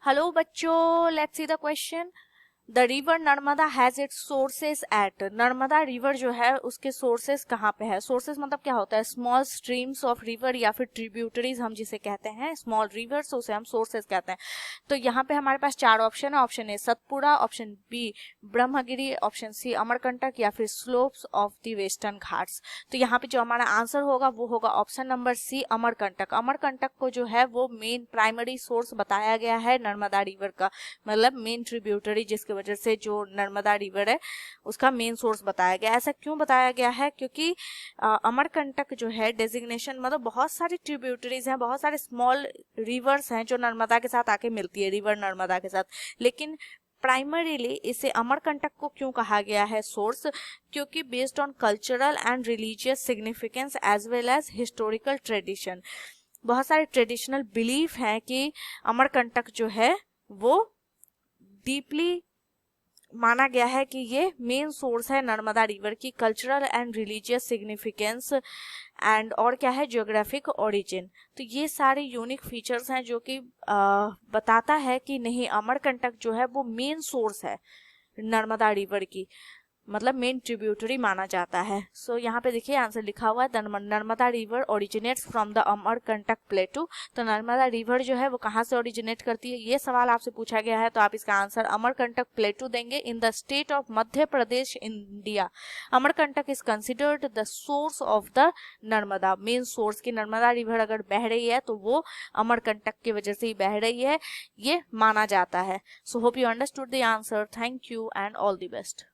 Hello बच्चों, let's see the question. The river Narmada has its sources at. Narmada river जो है उसके सोर्सेस कहाँ पे है? सोर्सेस मतलब क्या होता है? स्मॉल स्ट्रीम्स ऑफ रिवर या फिर ट्रिब्यूटरीज हम जिसे कहते हैं, स्मॉल रिवर्स, उसे हम सोर्सेस कहते हैं। तो यहाँ पे हमारे पास चार ऑप्शन है। Option A Satpura, option B Brahmagiri, option C Amarkantak या फिर slopes of the Western Ghats. तो यहाँ पे जो हमारा आंसर होगा वो होगा option number C Amarkantak. Amarkantak को जो है वो मेन प्राइमरी सोर्स बताया गया है नर्मदा रिवर का, मतलब मेन ट्रिब्यूटरी जिसके वजह से जो नर्मदा रिवर है उसका मेन सोर्स बताया गया। ऐसा क्यों बताया गया है? क्योंकि अमरकंटक जो है डेजिग्नेशन, मतलब बहुत सारी ट्रिब्यूटरीज हैं, बहुत सारे स्मॉल रिवर्स हैं जो नर्मदा के साथ आके मिलती है, रिवर नर्मदा के साथ। लेकिन प्राइमरीली इसे अमरकंटक को क्यों कहा गया है सोर्स? क्योंकि based on cultural and religious significance as well as historical tradition, बहुत सारे ट्रेडिशनल बिलीफ हैं कि अमरकंटक जो है वो डीपली माना गया है कि ये मेन सोर्स है नर्मदा रिवर की cultural and religious significance and और क्या है, ज्योग्राफिक ओरिजिन। तो ये सारे यूनिक फीचर्स हैं जो कि बताता है कि नहीं, अमरकंटक जो है वो मेन सोर्स है नर्मदा रिवर की, मतलब मेन ट्रिब्यूटरी माना जाता है। सो यहाँ पे देखिए आंसर लिखा हुआ है Narmada river originates from the Amarkantak प्लेटू। तो नर्मदा रिवर जो है वो कहाँ से ओरिजिनेट करती है, ये सवाल आपसे पूछा गया है, तो आप इसका आंसर अमरकंटक प्लेटू देंगे। In the state of Madhya Pradesh, India, Amarkantak is considered the source of the Narmada. Main source की नर्मदा रिवर अगर बह रही है तो वो अमरकंटक की वजह से ही बह रही है, ये माना जाता है। So hope you understood the answer. Thank you and all the best.